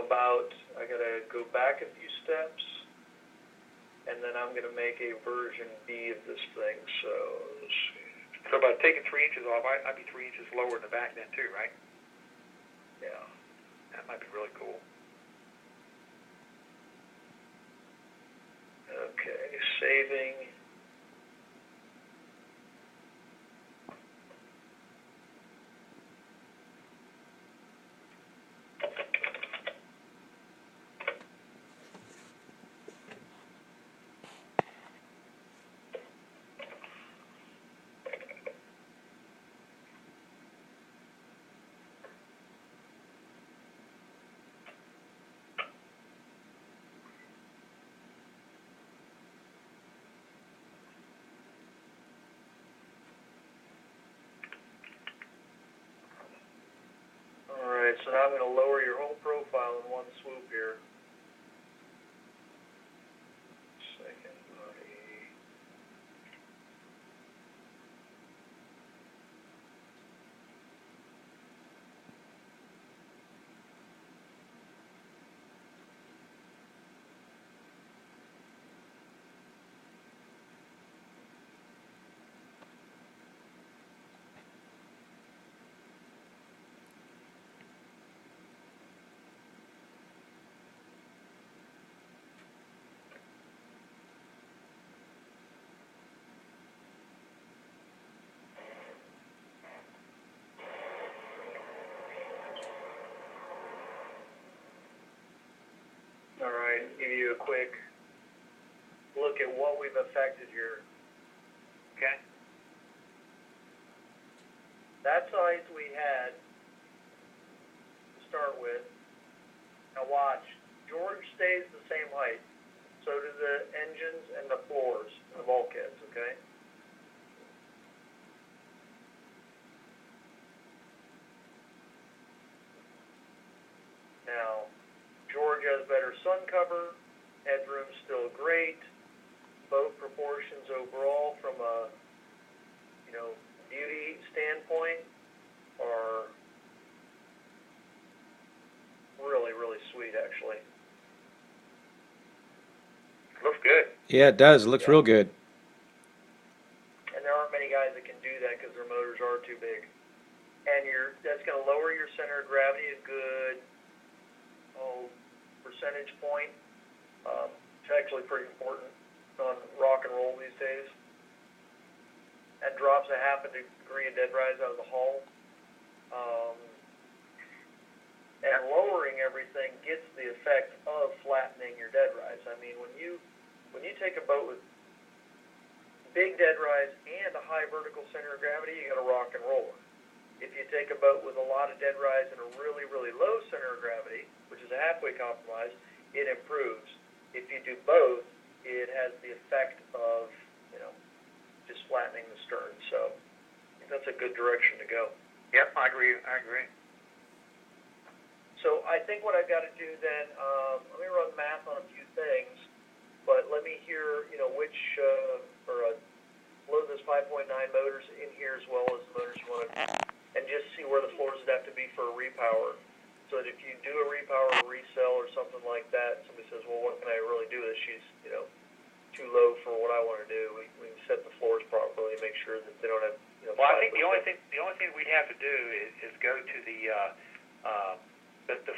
I got to go back a few steps, and then I'm going to make a version B of this thing. So let's see. So by taking 3 inches off, I'd be 3 inches lower in the back then too, right? Yeah. That might be really cool. Okay, saving. Alright, so now I'm going to lower your whole profile in one swoop here. Second body. Alright, give you a quick look at what we've affected here. Okay. That size we had to start with. Now watch, George stays the same height. So do the engines and the floors, the bulkheads, okay? Now, George has better sun cover, headroom's still great, boat proportions overall from a, beauty standpoint are really, really sweet, actually. Looks good. Yeah, it does. It looks real good. And there aren't many guys that can do that because their motors are too big. And that's going to lower your center of gravity a good percentage point. It's actually pretty important on rock and roll these days. That drops a half a degree of dead rise out of the hull. And lowering everything gets the effect of flattening your dead rise. I mean, when you take a boat with big dead rise and a high vertical center of gravity, you got a rock and roller. If you take a boat with a lot of dead rise and a really, really low center of gravity, which is a halfway compromise, it improves. If you do both, it has the effect of, just flattening the stern. So I think that's a good direction to go. Yep, I agree. So I think what I've got to do then, let me run math on a few things, but let me hear, which, load this 5.9 motors in here as well as the motors you want to, and just see where the floors would have to be for a repower. So that if you do a repower or resell or something like that, somebody says, well, what can I really do with this? She's, too low for what I want to do. We can set the floors properly and make sure that they don't have, Well, I think the only thing we'd have to do is go to the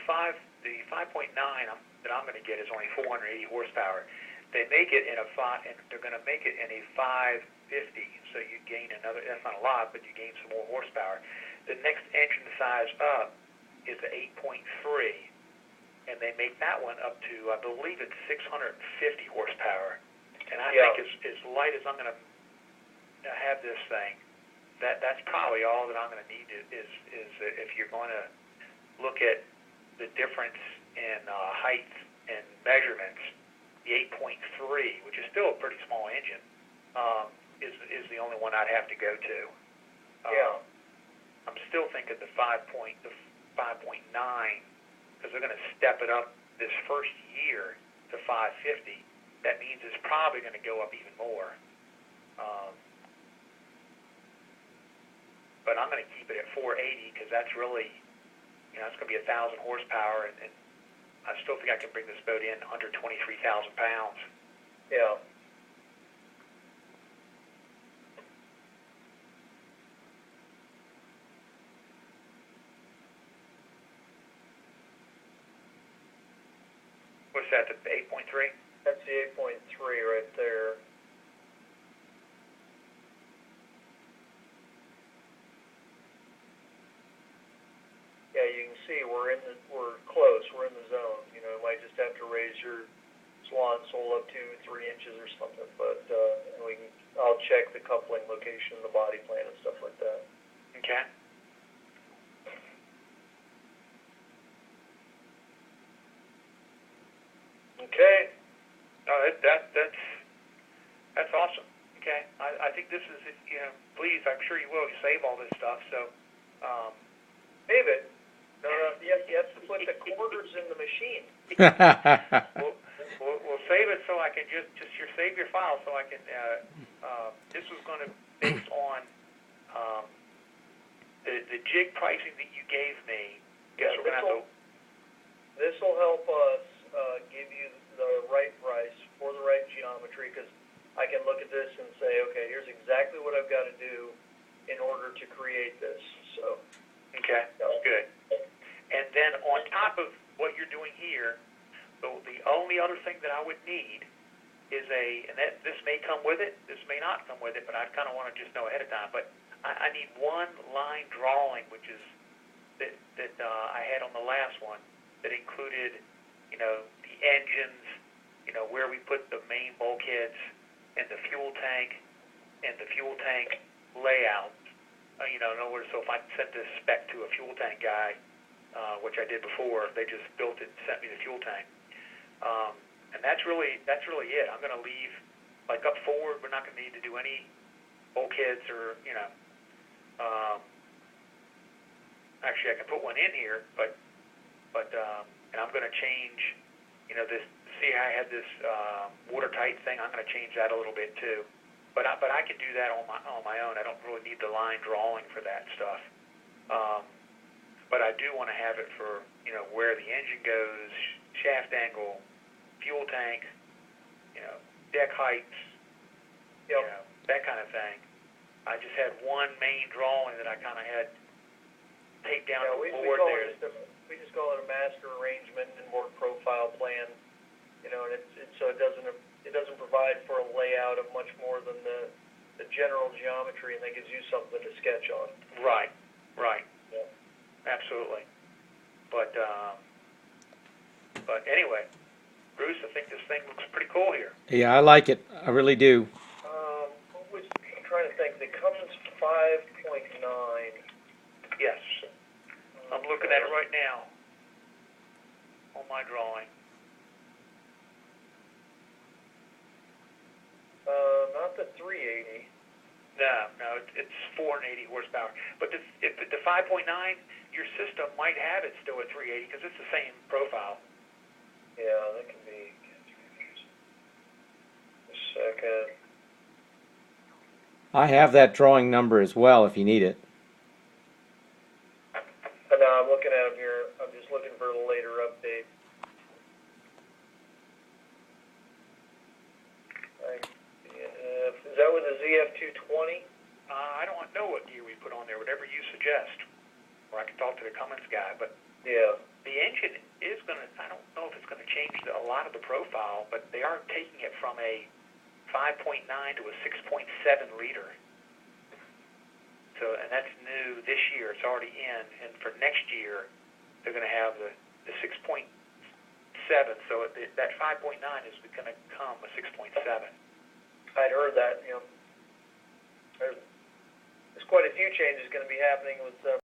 5.9 that I'm going to get is only 480 horsepower. They make it in and they're going to make it in a 550. So you gain another. That's not a lot, but you gain some more horsepower. The next engine size up is the 8.3, and they make that one up to, I believe it's 650 horsepower. And I think as light as I'm going to have this thing, that's probably all that I'm going to need is if you're going to look at the difference in height and measurements, the 8.3, which is still a pretty small engine, is the only one I'd have to go to. I'm still thinking the 5.9, because they're going to step it up this first year to 550. That means it's probably going to go up even more. But I'm going to keep it at 480 because that's really, it's going to be 1,000 horsepower, and I still think I can bring this boat in under 23,000 pounds. Yeah. What's that, the 8.3? That's the 8.3 right there. Yeah, you can see we're close. We're in the zone. You know, you might just have to raise your swan sole up 2-3 inches or something. But I'll check the coupling location, the body plan, and stuff like that. Okay. Okay. No, that's awesome. Okay. I think this is, you know, please, I'm sure you will save all this stuff. So, Save it. No, you have to put the quarters in the machine. We'll save it so I can just save your file so I can. This was going to based on the jig pricing that you gave me. Yes, we're going to have to. This will help us give you the right price for the right geometry, because I can look at this and say, okay, here's exactly what I've got to do in order to create this. So. Okay, good. And then on top of what you're doing here, the only other thing that I would need is this may come with it, this may not come with it, but I kind of want to just know ahead of time. But I need one line drawing, which is that I had on the last one, that included, you know, the engines, you know, where we put the main bulkheads, and the fuel tank, and the fuel tank layout. You know, in other words, so if I sent this spec to a fuel tank guy, which I did before, they just built it and sent me the fuel tank. And that's really it. I'm going to leave, like up forward, we're not going to need to do any bulkheads or, you know, actually I can put one in here, but and I'm going to change, you know, this, see how I had this watertight thing, I'm going to change that a little bit too. But I can do that on my own. I don't really need the line drawing for that stuff. But I do want to have it for, you know, where the engine goes, shaft angle, fuel tank, you know, deck heights, you know, that kind of thing. I just had one main drawing that I kind of had taped down to the board there. We just call it a master arrangement and work profile plan. You know, and so it doesn't provide for a layout of much more than the general geometry, and that gives you something to sketch on. Right. Yeah. Absolutely. But anyway, Bruce, I think this thing looks pretty cool here. Yeah, I like it. I really do. I'm trying to think. The Cummins 5.9. Yes. I'm looking at it right now on my drawing. Not the 380. No, it's 480 horsepower. But if the 5.9, your system might have it still at 380 because it's the same profile. Yeah, that can be. A second. I have that drawing number as well if you need it. No, I'm looking at them here. I'm just looking for a later update. Is that with the ZF220? I don't know what gear we put on there, whatever you suggest. Or I can talk to the Cummins guy, but Yeah. the engine is going to, I don't know if it's going to change a lot of the profile, but they are taking it from a 5.9 to a 6.7 liter. So, and that's new this year. It's already in. And for next year, they're going to have the 6.7. So that 5.9 is going to become a 6.7. I'd heard that, you know. There's quite a few changes going to be happening with